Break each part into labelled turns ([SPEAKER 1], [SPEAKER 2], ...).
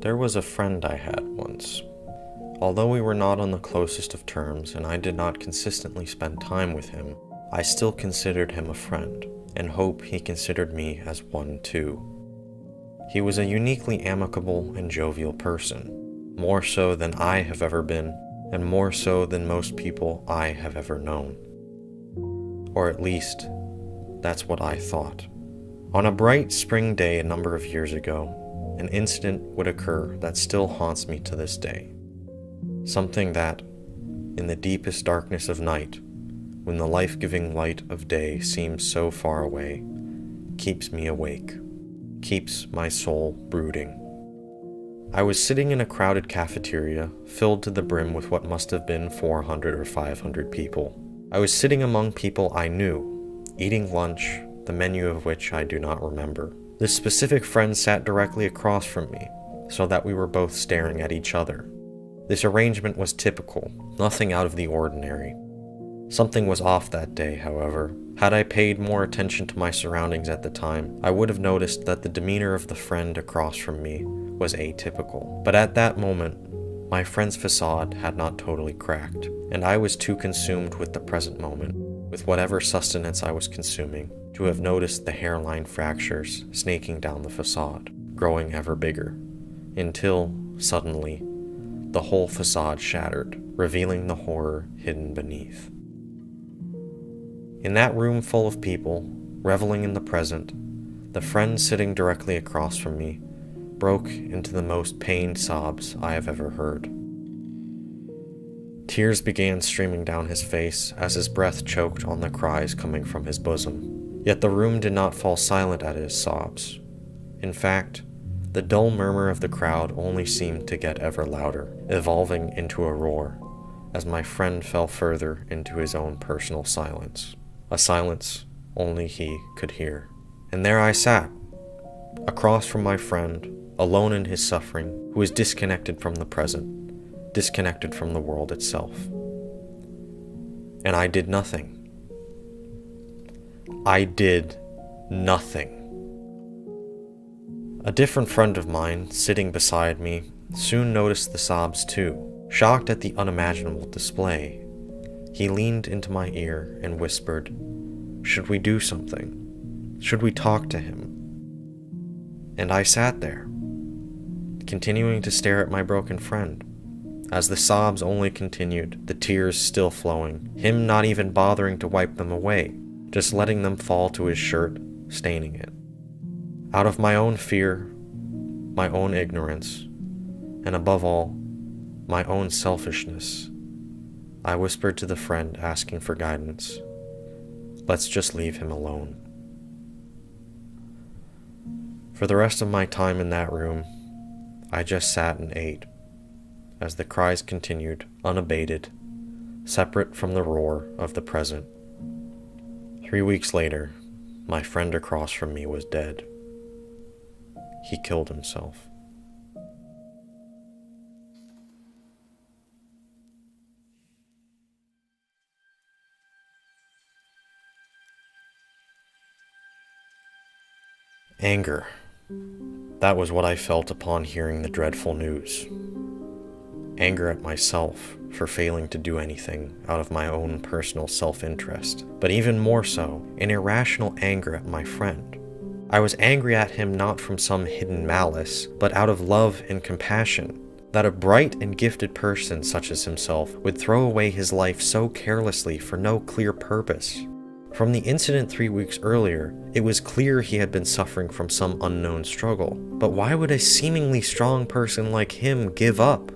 [SPEAKER 1] There was a friend I had once. Although we were not on the closest of terms and I did not consistently spend time with him, I still considered him a friend, and hope he considered me as one too. He was a uniquely amicable and jovial person, more so than I have ever been, and more so than most people I have ever known. Or at least, that's what I thought. On a bright spring day a number of years ago, an incident would occur that still haunts me to this day. Something that, in the deepest darkness of night, when the life-giving light of day seems so far away, keeps me awake, keeps my soul brooding. I was sitting in a crowded cafeteria, filled to the brim with what must have been 400 or 500 people. I was sitting among people I knew, eating lunch, the menu of which I do not remember. This specific friend sat directly across from me, so that we were both staring at each other. This arrangement was typical, nothing out of the ordinary. Something was off that day, however. Had I paid more attention to my surroundings at the time, I would have noticed that the demeanor of the friend across from me was atypical. But at that moment, my friend's facade had not totally cracked, and I was too consumed with the present moment, with whatever sustenance I was consuming, to have noticed the hairline fractures snaking down the facade, growing ever bigger, until, suddenly, the whole facade shattered, revealing the horror hidden beneath. In that room full of people, reveling in the present, the friend sitting directly across from me broke into the most pained sobs I have ever heard. Tears began streaming down his face as his breath choked on the cries coming from his bosom. Yet the room did not fall silent at his sobs. In fact, the dull murmur of the crowd only seemed to get ever louder, evolving into a roar, as my friend fell further into his own personal silence. A silence only he could hear. And there I sat, across from my friend, alone in his suffering, who was disconnected from the present, disconnected from the world itself. And I did nothing. I did nothing. A different friend of mine, sitting beside me, soon noticed the sobs too. Shocked at the unimaginable display, he leaned into my ear and whispered, "Should we do something? Should we talk to him?" And I sat there, continuing to stare at my broken friend, as the sobs only continued, the tears still flowing, him not even bothering to wipe them away, just letting them fall to his shirt, staining it. Out of my own fear, my own ignorance, and above all, my own selfishness, I whispered to the friend asking for guidance, "Let's just leave him alone." For the rest of my time in that room, I just sat and ate, as the cries continued, unabated, separate from the roar of the present. 3 weeks later, my friend across from me was dead. He killed himself. Anger. That was what I felt upon hearing the dreadful news. Anger at myself for failing to do anything out of my own personal self-interest, but even more so, an irrational anger at my friend. I was angry at him not from some hidden malice, but out of love and compassion, that a bright and gifted person such as himself would throw away his life so carelessly for no clear purpose. From the incident 3 weeks earlier, it was clear he had been suffering from some unknown struggle. But why would a seemingly strong person like him give up?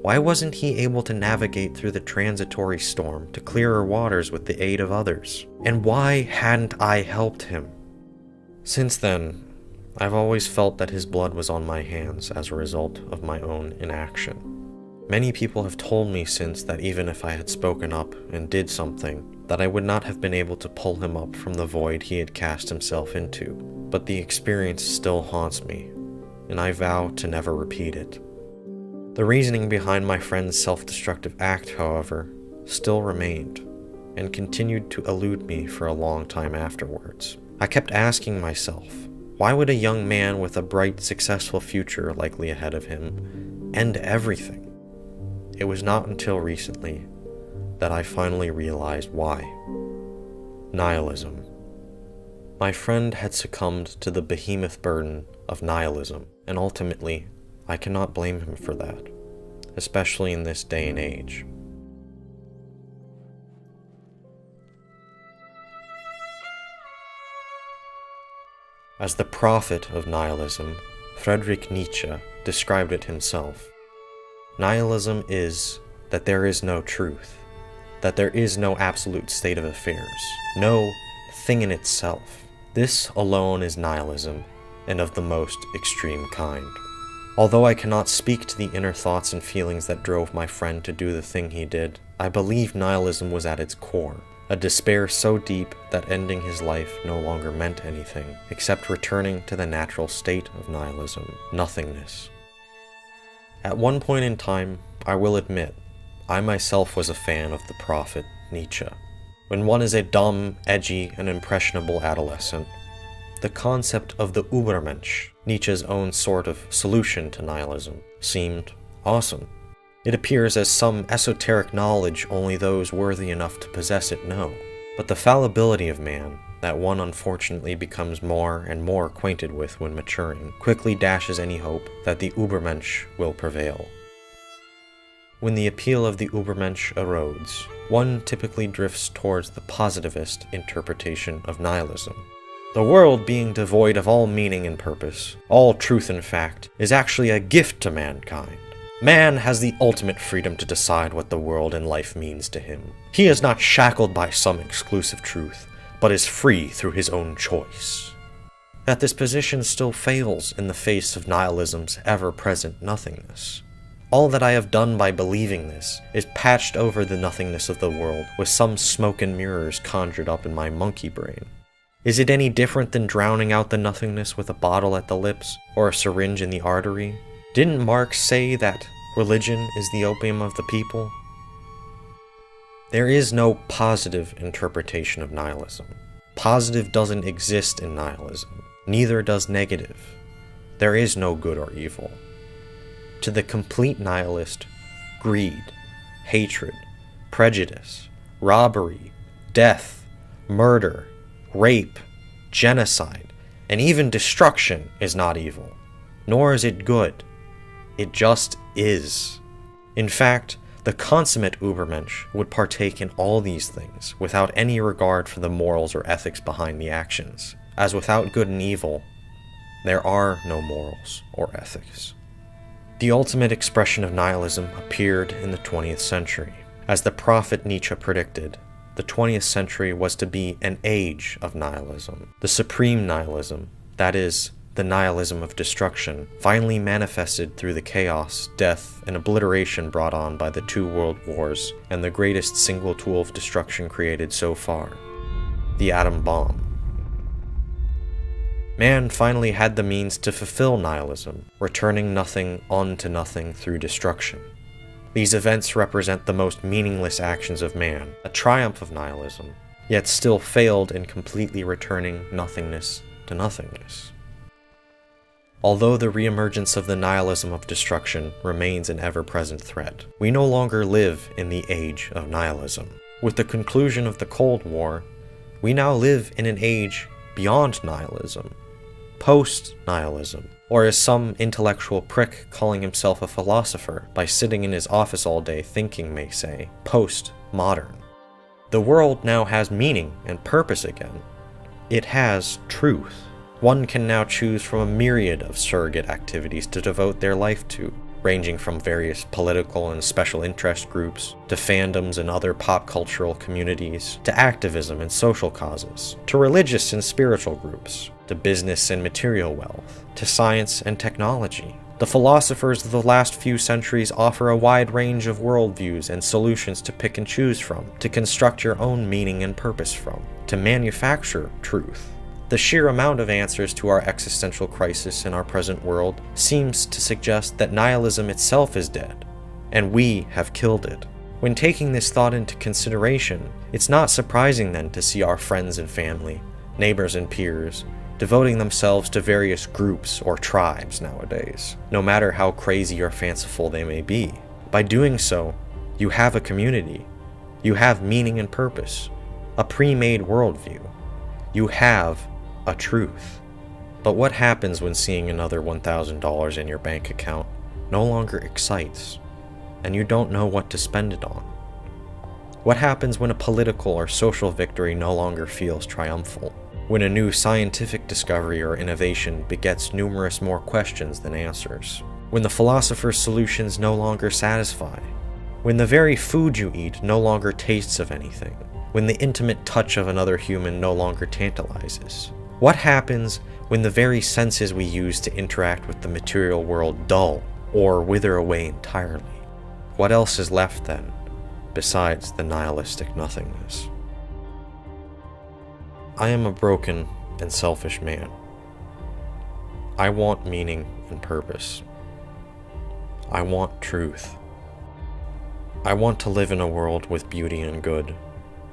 [SPEAKER 1] Why wasn't he able to navigate through the transitory storm to clearer waters with the aid of others? And why hadn't I helped him? Since then, I've always felt that his blood was on my hands as a result of my own inaction. Many people have told me since that even if I had spoken up and did something, that I would not have been able to pull him up from the void he had cast himself into. But the experience still haunts me, and I vow to never repeat it. The reasoning behind my friend's self-destructive act, however, still remained, and continued to elude me for a long time afterwards. I kept asking myself, Why would a young man with a bright, successful future likely ahead of him end everything? It was not until recently that I finally realized why. Nihilism. My friend had succumbed to the behemoth burden of nihilism, and ultimately, I cannot blame him for that, especially in this day and age. As the prophet of nihilism, Friedrich Nietzsche described it himself. Nihilism is that there is no truth, that there is no absolute state of affairs, no thing in itself. This alone is nihilism, and of the most extreme kind. Although I cannot speak to the inner thoughts and feelings that drove my friend to do the thing he did, I believe nihilism was at its core, a despair so deep that ending his life no longer meant anything, except returning to the natural state of nihilism, nothingness. At one point in time, I will admit, I myself was a fan of the prophet Nietzsche. When one is a dumb, edgy, and impressionable adolescent, the concept of the Übermensch, Nietzsche's own sort of solution to nihilism, seemed awesome. It appears as some esoteric knowledge only those worthy enough to possess it know. But the fallibility of man, that one unfortunately becomes more and more acquainted with when maturing, quickly dashes any hope that the Übermensch will prevail. When the appeal of the Übermensch erodes, one typically drifts towards the positivist interpretation of nihilism. The world being devoid of all meaning and purpose, all truth and fact, is actually a gift to mankind. Man has the ultimate freedom to decide what the world and life means to him. He is not shackled by some exclusive truth, but is free through his own choice. That this position still fails in the face of nihilism's ever-present nothingness. All that I have done by believing this is patched over the nothingness of the world with some smoke and mirrors conjured up in my monkey brain. Is it any different than drowning out the nothingness with a bottle at the lips or a syringe in the artery? Didn't Marx say that religion is the opium of the people? There is no positive interpretation of nihilism. Positive doesn't exist in nihilism. Neither does negative. There is no good or evil. To the complete nihilist, greed, hatred, prejudice, robbery, death, murder, rape, genocide, and even destruction is not evil, nor is it good. It just is. In fact, the consummate Übermensch would partake in all these things without any regard for the morals or ethics behind the actions, as without good and evil, there are no morals or ethics. The ultimate expression of nihilism appeared in the 20th century. As the prophet Nietzsche predicted, the 20th century was to be an age of nihilism. The supreme nihilism, that is, the nihilism of destruction, finally manifested through the chaos, death, and obliteration brought on by the 2 world wars and the greatest single tool of destruction created so far, the atom bomb. Man finally had the means to fulfill nihilism, returning nothing onto nothing through destruction. These events represent the most meaningless actions of man, a triumph of nihilism, yet still failed in completely returning nothingness to nothingness. Although the reemergence of the nihilism of destruction remains an ever-present threat, we no longer live in the age of nihilism. With the conclusion of the Cold War, we now live in an age beyond nihilism, post-nihilism, or as some intellectual prick calling himself a philosopher by sitting in his office all day thinking may say, post-modern. The world now has meaning and purpose again. It has truth. One can now choose from a myriad of surrogate activities to devote their life to, ranging from various political and special interest groups, to fandoms and other pop cultural communities, to activism and social causes, to religious and spiritual groups, to business and material wealth, to science and technology. The philosophers of the last few centuries offer a wide range of worldviews and solutions to pick and choose from, to construct your own meaning and purpose from, to manufacture truth. The sheer amount of answers to our existential crisis in our present world seems to suggest that nihilism itself is dead, and we have killed it. When taking this thought into consideration, it's not surprising then to see our friends and family, neighbors and peers, devoting themselves to various groups or tribes nowadays, no matter how crazy or fanciful they may be. By doing so, you have a community, you have meaning and purpose, a pre-made worldview, you have a truth. But what happens when seeing another $1,000 in your bank account no longer excites, and you don't know what to spend it on? What happens when a political or social victory no longer feels triumphal? When a new scientific discovery or innovation begets numerous more questions than answers? When the philosopher's solutions no longer satisfy? When the very food you eat no longer tastes of anything? When the intimate touch of another human no longer tantalizes? What happens when the very senses we use to interact with the material world dull or wither away entirely? What else is left then, besides the nihilistic nothingness? I am a broken and selfish man. I want meaning and purpose. I want truth. I want to live in a world with beauty and good,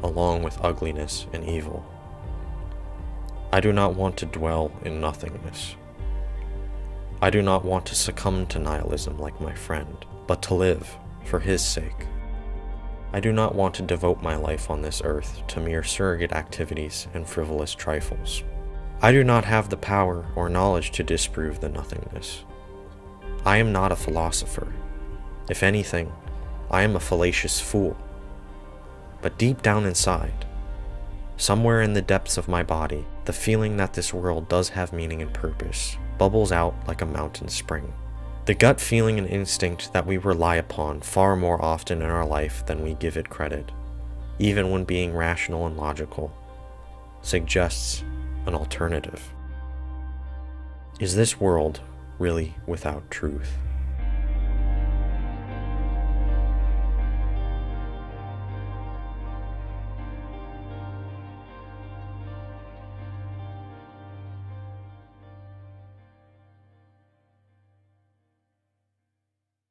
[SPEAKER 1] along with ugliness and evil. I do not want to dwell in nothingness. I do not want to succumb to nihilism like my friend, but to live for his sake. I do not want to devote my life on this earth to mere surrogate activities and frivolous trifles. I do not have the power or knowledge to disprove the nothingness. I am not a philosopher. If anything, I am a fallacious fool. But deep down inside, somewhere in the depths of my body, the feeling that this world does have meaning and purpose bubbles out like a mountain spring. The gut feeling and instinct that we rely upon far more often in our life than we give it credit, even when being rational and logical, suggests an alternative. Is this world really without truth?